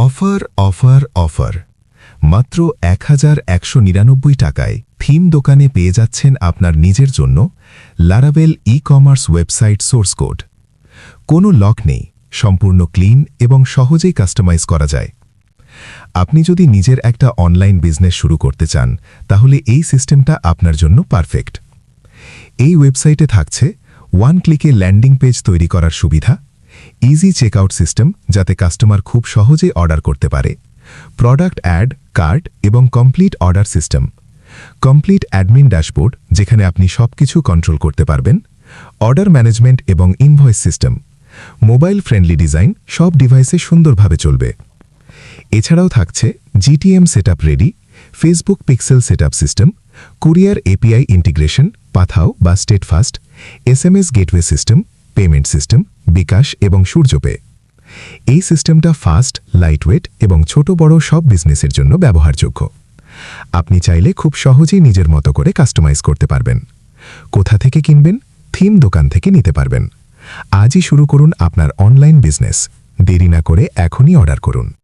Offer offer offer মাত্র ১,১৯৯ টাকায় theme দোকানে পেয়ে যাচ্ছেন আপনার নিজের জন্য Laravel e commerce website source code. কোনো লক নেই, সম্পূর্ণ ক্লিন এবং সহজেই কাস্টমাইজ করা যায়। আপনি যদি নিজের একটা অনলাইন বিজনেস শুরু করতে চান, তাহলে এই সিস্টেমটা আপনার জন্য পারফেক্ট। এই ওয়েবসাইটে থাকছে ওয়ান ক্লিকে ল্যান্ডিং পেজ তৈরি করার সুবিধা, ইজি চেকআউট সিস্টেম যাতে কাস্টমার খুব সহজে অর্ডার করতে পারে, প্রোডাক্ট অ্যাড, কার্ট এবং complete order system, complete admin dashboard যেখানে আপনি সবকিছু কন্ট্রোল করতে পারবেন, অর্ডার ম্যানেজমেন্ট এবং invoice system, mobile friendly design, সব ডিভাইসে সুন্দরভাবে চলবে। এছাড়াও থাকছে GTM setup ready, Facebook pixel setup system, courier API integration, Pathao বা Steadfast, SMS gateway system, payment system, bKash এবং সূর্যপে। এই সিস্টেমটা ফাস্ট, লাইটওয়েট এবং ছোট বড় সব বিজনেসের জন্য ব্যবহারযোগ্য। আপনি চাইলে খুব সহজেই নিজের মতো করে কাস্টমাইজ করতে পারবেন। কোথা থেকে কিনবেন? থিম দোকান থেকে নিতে পারবেন। আজই শুরু করুন আপনার অনলাইন বিজনেস। দেরি না করে এখনই অর্ডার করুন।